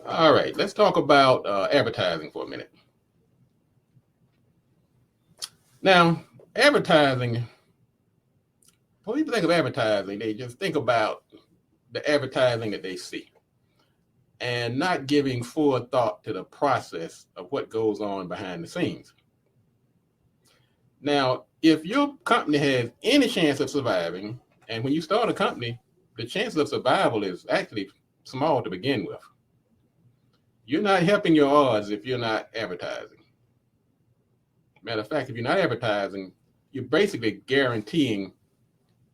All right, let's talk about advertising for a minute. Now, advertising, when people think of advertising, they just think about the advertising that they see and not giving full thought to the process of what goes on behind the scenes. Now, if your company has any chance of surviving, and when you start a company, the chances of survival is actually small to begin with. You're not helping your odds if you're not advertising. Matter of fact, if you're not advertising, you're basically guaranteeing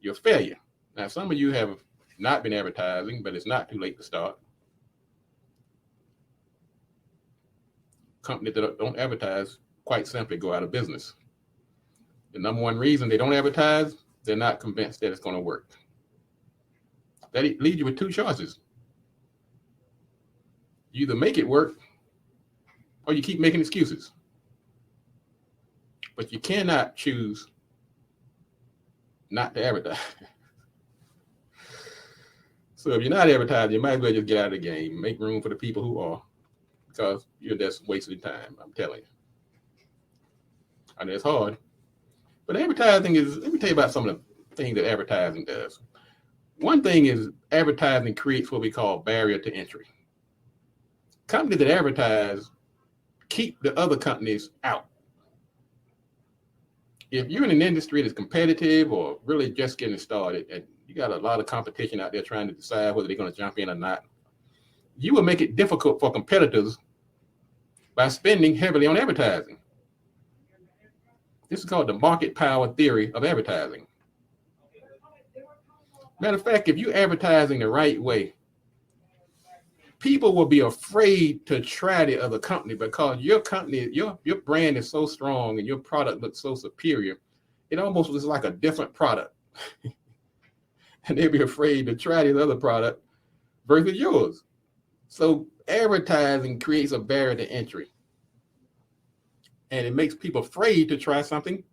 your failure. Now, some of you have not been advertising, but it's not too late to start. Companies that don't advertise quite simply go out of business. The number one reason they don't advertise, they're not convinced that it's going to work. That leaves you with two choices. You either make it work or you keep making excuses. But you cannot choose not to advertise. So if you're not advertising, you might as well just get out of the game. Make room for the people who are, because you're just wasting time, I'm telling you. I know it's hard. But advertising is, let me tell you about some of the things that advertising does. One thing is advertising creates what we call barrier to entry. Companies that advertise keep the other companies out. If you're in an industry that's competitive or really just getting started, and you got a lot of competition out there trying to decide whether they're going to jump in or not, you will make it difficult for competitors by spending heavily on advertising. This is called the market power theory of advertising. Matter of fact, if you're advertising the right way, people will be afraid to try the other company because your company, your brand is so strong and your product looks so superior, it almost looks like a different product. And they'll be afraid to try the other product versus yours. So advertising creates a barrier to entry. And it makes people afraid to try something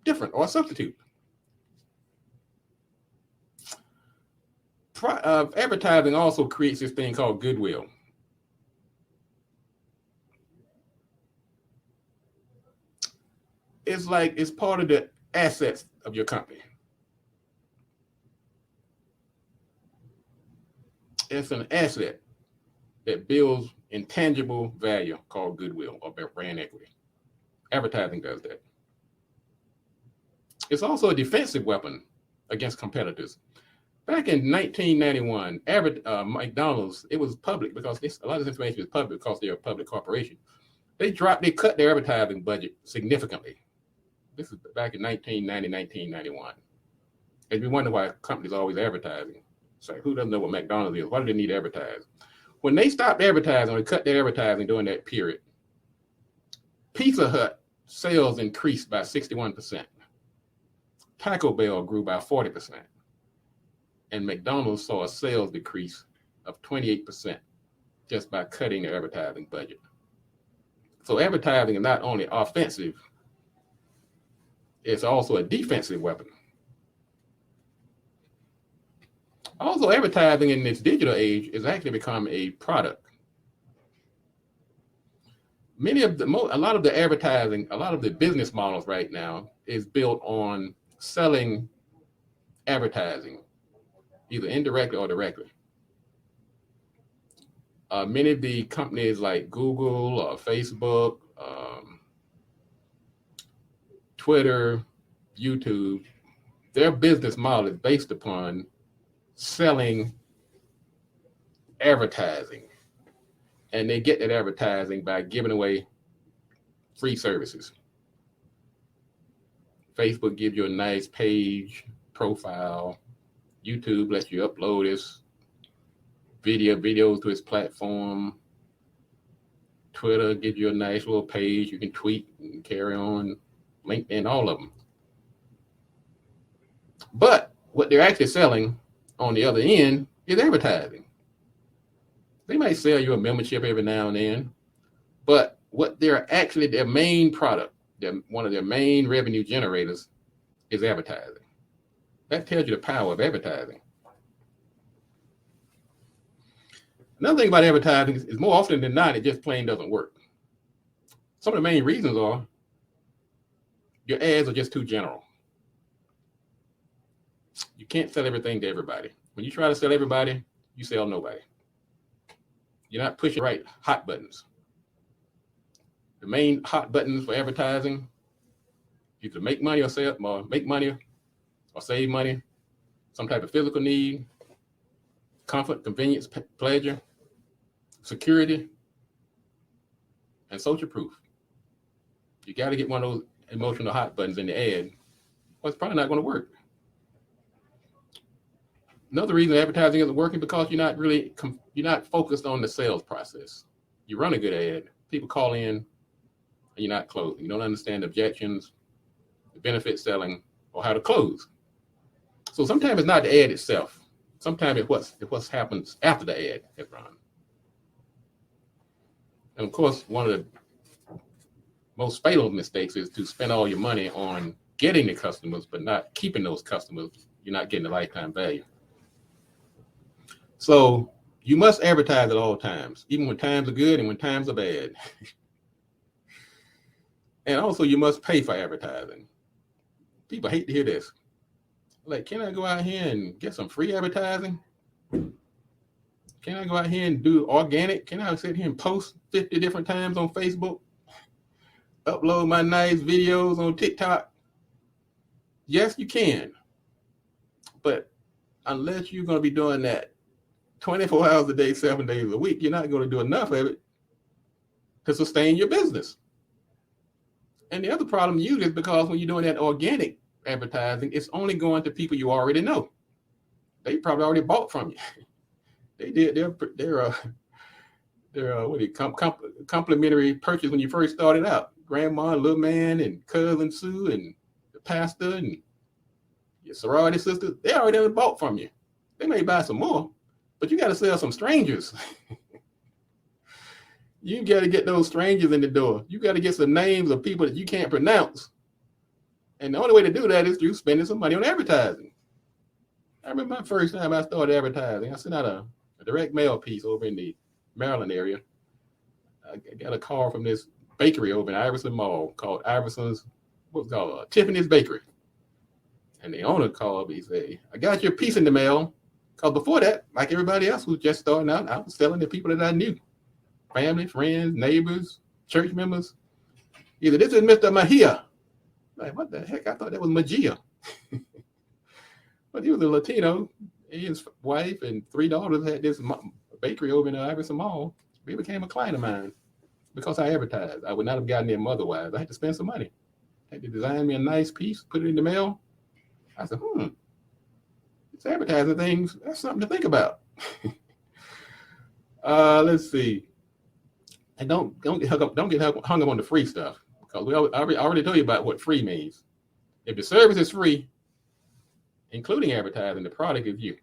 different or substitute. Advertising also creates this thing called goodwill. It's part of the assets of your company. It's an asset that builds intangible value called goodwill or brand equity. Advertising does that. It's also a defensive weapon against competitors. Back in 1991, McDonald's, it was public because a lot of this information is public because they're a public corporation. They cut their advertising budget significantly. This is back in 1990, 1991. And we wonder why companies are always advertising. It's like, who doesn't know what McDonald's is? Why do they need to advertise? When they stopped advertising, or cut their advertising during that period, Pizza Hut sales increased by 61%. Taco Bell grew by 40%. And McDonald's saw a sales decrease of 28% just by cutting their advertising budget. So advertising is not only offensive, it's also a defensive weapon. Also, advertising in this digital age is actually become a product. A lot of the advertising, a lot of the business models right now is built on selling advertising, either indirectly or directly. Many of the companies like Google or Facebook, Twitter, YouTube, their business model is based upon selling advertising. And they get that advertising by giving away free services. Facebook gives you a nice page, profile. YouTube lets you upload this videos to its platform. Twitter gives you a nice little page. You can tweet and carry on. LinkedIn, all of them. But what they're actually selling on the other end is advertising. They might sell you a membership every now and then, but what they're actually, their main product, one of their main revenue generators is advertising. That tells you the power of advertising. Another thing about advertising is more often than not, it just plain doesn't work. Some of the main reasons are your ads are just too general. You can't sell everything to everybody. When you try to sell everybody, you sell nobody. You're not pushing right hot buttons. The main hot buttons for advertising, either make money or save money, some type of physical need, comfort, convenience, pleasure, security, and social proof. You got to get one of those emotional hot buttons in the ad, or it's probably not going to work. Another reason advertising isn't working because you're not focused on the sales process. You run a good ad, people call in, and you're not closing. You don't understand the objections, the benefit selling, or how to close. So sometimes it's not the ad itself. Sometimes it's what happens after the ad has run. And of course, one of the most fatal mistakes is to spend all your money on getting the customers, but not keeping those customers. You're not getting the lifetime value. So you must advertise at all times, even when times are good and when times are bad. And also you must pay for advertising. People hate to hear this. Like, can I go out here and get some free advertising? Can I go out here and do organic? Can I sit here and post 50 different times on Facebook? Upload my nice videos on TikTok? Yes, you can. But unless you're going to be doing that 24 hours a day, 7 days a week, you're not going to do enough of it to sustain your business. And the other problem usually is because when you're doing that organic advertising, it's only going to people you already know. They probably already bought from you. They did their complimentary purchase when you first started out. Grandma, little man, and cousin Sue, and the pastor, and your sorority sister, they already bought from you. They may buy some more, but you got to sell some strangers. You got to get those strangers in the door. You got to get some names of people that you can't pronounce. And the only way to do that is through spending some money on advertising. I remember my first time I started advertising. I sent out a direct mail piece over in the Maryland area. I got a call from this bakery over in Iverson Mall called Tiffany's Bakery. And the owner called me and said, I got your piece in the mail. Because before that, like everybody else who was just starting out, I was selling to people that I knew. Family, friends, neighbors, church members. Either this is Mr. Mejia. Like, what the heck? I thought that was Mejia. But he was a Latino. His wife and 3 daughters had this bakery over in Iverson Mall. He became a client of mine because I advertised. I would not have gotten them otherwise. I had to spend some money. I had to design me a nice piece, put it in the mail. I said, it's advertising things. That's something to think about. Let's see. And don't get hung up on the free stuff, because I already told you about what free means. If the service is free, including advertising, the product is you.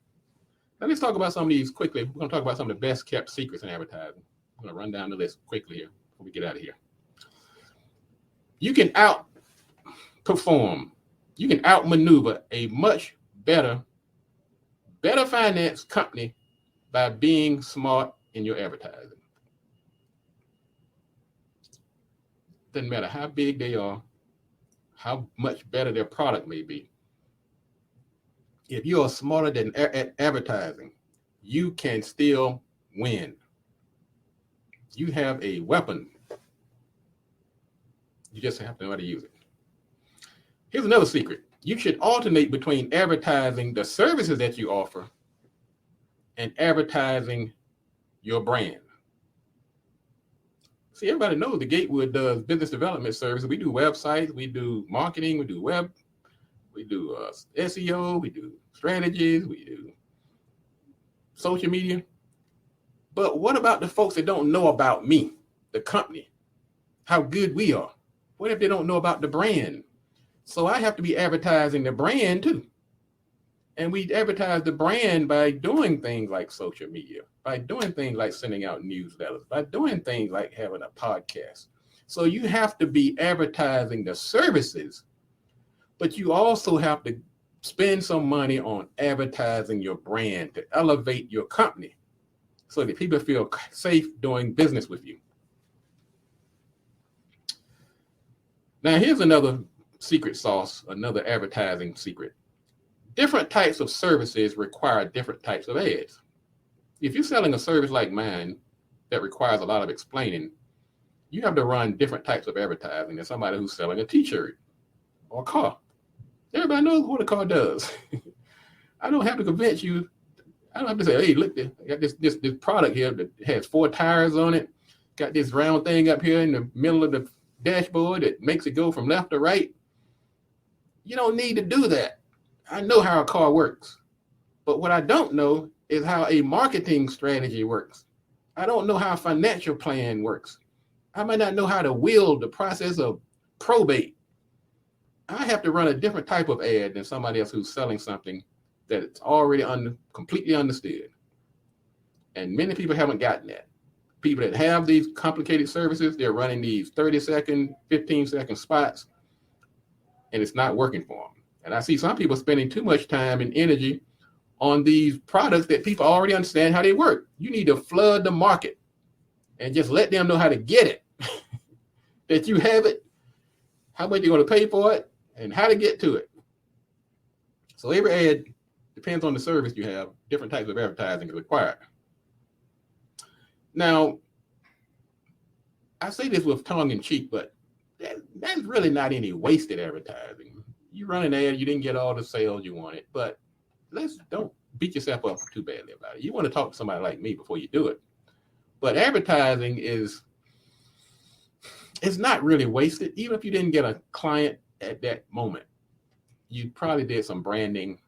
Now let's talk about some of these quickly. We're going to talk about some of the best kept secrets in advertising. I'm going to run down the list quickly here before we get out of here. You can outperform, you can outmaneuver a much better finance company by being smart in your advertising. Doesn't matter how big they are, how much better their product may be. If you are smarter than advertising, you can still win. You have a weapon. You just have to know how to use it. Here's another secret. You should alternate between advertising the services that you offer and advertising your brand. See, everybody knows the Gatewood does business development services. We do websites, we do marketing, we do web, we do SEO, we do strategies, we do social media. But what about the folks that don't know about me, the company, how good we are? What if they don't know about the brand? So I have to be advertising the brand too. And we advertise the brand by doing things like social media, by doing things like sending out newsletters, by doing things like having a podcast. So you have to be advertising the services, but you also have to spend some money on advertising your brand to elevate your company. so that people feel safe doing business with you. Now, here's another secret sauce, another advertising secret. Different types of services require different types of ads. If you're selling a service like mine that requires a lot of explaining, you have to run different types of advertising than somebody who's selling a t-shirt or a car. Everybody knows what a car does. I don't have to convince you. I don't have to say, hey, look, I got this product here that has 4 tires on it. Got this round thing up here in the middle of the dashboard that makes it go from left to right. You don't need to do that. I know how a car works. But what I don't know is how a marketing strategy works. I don't know how a financial plan works. I might not know how to wield the process of probate. I have to run a different type of ad than somebody else who's selling something that it's already completely understood. And many people haven't gotten that. People that have these complicated services, they're running these 30-second, 15-second spots, and it's not working for them. And I see some people spending too much time and energy on these products that people already understand how they work. You need to flood the market and just let them know how to get it, that you have it, how much you're going to pay for it, and how to get to it. So every ad depends on the service you have. Different types of advertising is required. Now, I say this with tongue in cheek, but that's really not any wasted advertising. You run an ad, you didn't get all the sales you wanted, but don't beat yourself up too badly about it. You want to talk to somebody like me before you do it. But advertising it's not really wasted. Even if you didn't get a client at that moment, you probably did some branding.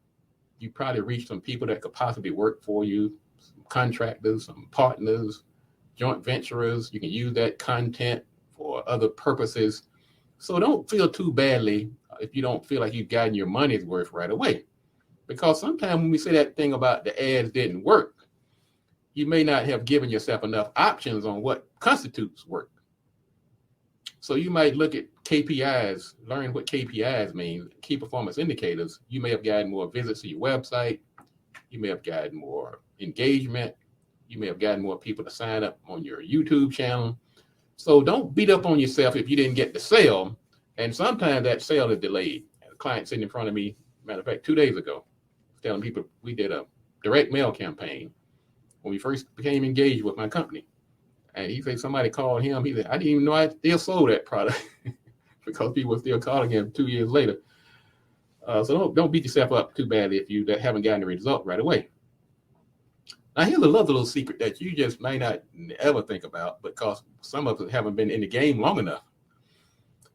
You probably reached some people that could possibly work for you, some contractors, some partners, joint venturers. You can use that content for other purposes. So don't feel too badly if you don't feel like you've gotten your money's worth right away. Because sometimes when we say that thing about the ads didn't work, you may not have given yourself enough options on what constitutes work. So you might look at KPIs, learn what KPIs mean, key performance indicators. You may have gotten more visits to your website. You may have gotten more engagement. You may have gotten more people to sign up on your YouTube channel. So don't beat up on yourself if you didn't get the sale. And sometimes that sale is delayed. A client sitting in front of me, matter of fact, 2 days ago, telling people we did a direct mail campaign when we first became engaged with my company. And he said somebody called him. He said, I didn't even know I still sold that product because people were still calling him 2 years later. So don't beat yourself up too badly if you haven't gotten the result right away. Now, here's another little secret that you just may not ever think about because some of us haven't been in the game long enough.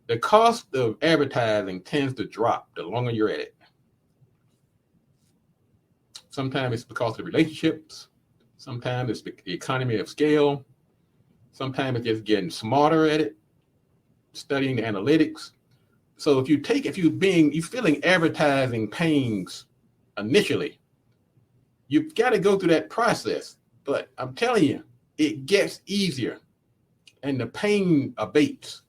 The cost of advertising tends to drop the longer you're at it. Sometimes it's because of relationships. Sometimes it's the economy of scale. Sometimes it's just getting smarter at it, studying the analytics. So if you're feeling advertising pains initially, you've got to go through that process. But I'm telling you, it gets easier and the pain abates.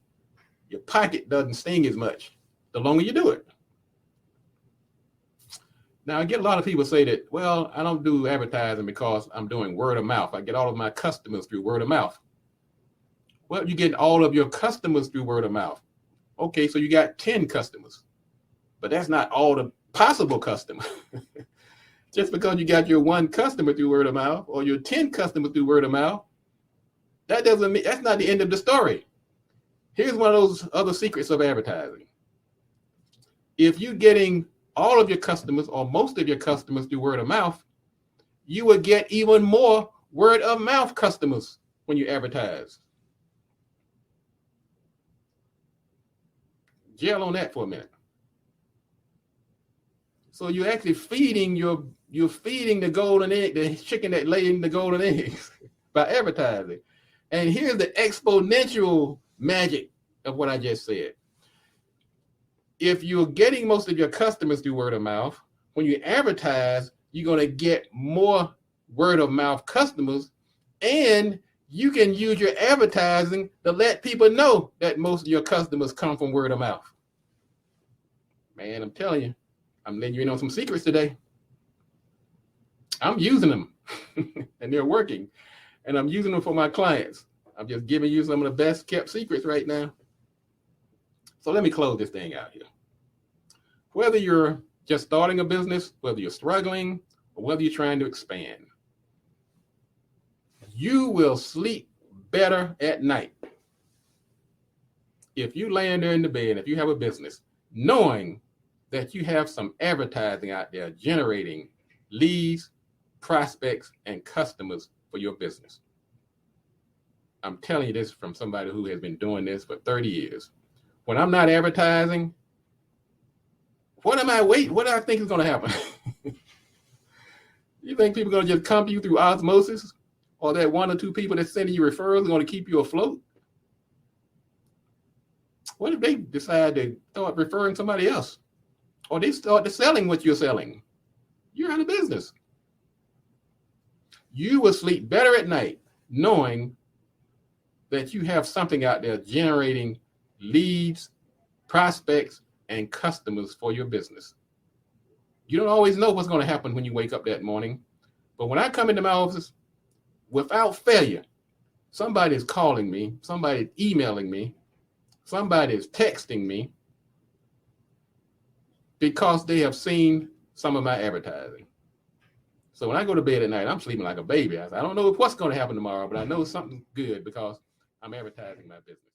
Your pocket doesn't sting as much the longer you do it. Now, I get a lot of people say that, well, I don't do advertising because I'm doing word of mouth. I get all of my customers through word of mouth. Well, you get all of your customers through word of mouth. Okay, so you got 10 customers, but that's not all the possible customers. Just because you got your 1 customer through word of mouth or your 10 customers through word of mouth, that's not the end of the story. Here's one of those other secrets of advertising. If you're getting all of your customers or most of your customers through word of mouth, you will get even more word of mouth customers when you advertise. Gel on that for a minute. So you're actually feeding the golden egg, the chicken that lays the golden eggs by advertising. And here's the exponential magic of what I just said. If you're getting most of your customers through word of mouth, when you advertise, you're going to get more word of mouth customers, and you can use your advertising to let people know that most of your customers come from word of mouth. Man, I'm telling you, I'm letting you in on some secrets today. I'm using them and they're working. and I'm using them for my clients. I'm just giving you some of the best kept secrets right now. So let me close this thing out here. Whether you're just starting a business, whether you're struggling, or whether you're trying to expand, you will sleep better at night if you lay in there in the bed, if you have a business, knowing that you have some advertising out there generating leads, prospects, and customers for your business. I'm telling you this from somebody who has been doing this for 30 years. When I'm not advertising, what am I waiting? What do I think is going to happen? You think people are going to just come to you through osmosis? Or that one or two people that's sending you referrals are going to keep you afloat? What if they decide to start referring somebody else? Or they start selling what you're selling? You're out of business. You will sleep better at night knowing that you have something out there generating leads, prospects, and customers for your business. You don't always know what's going to happen when you wake up that morning. But when I come into my office, without failure, somebody is calling me, somebody is emailing me, somebody is texting me because they have seen some of my advertising. So when I go to bed at night, I'm sleeping like a baby. I don't know what's going to happen tomorrow, but I know something's good because I'm advertising my business.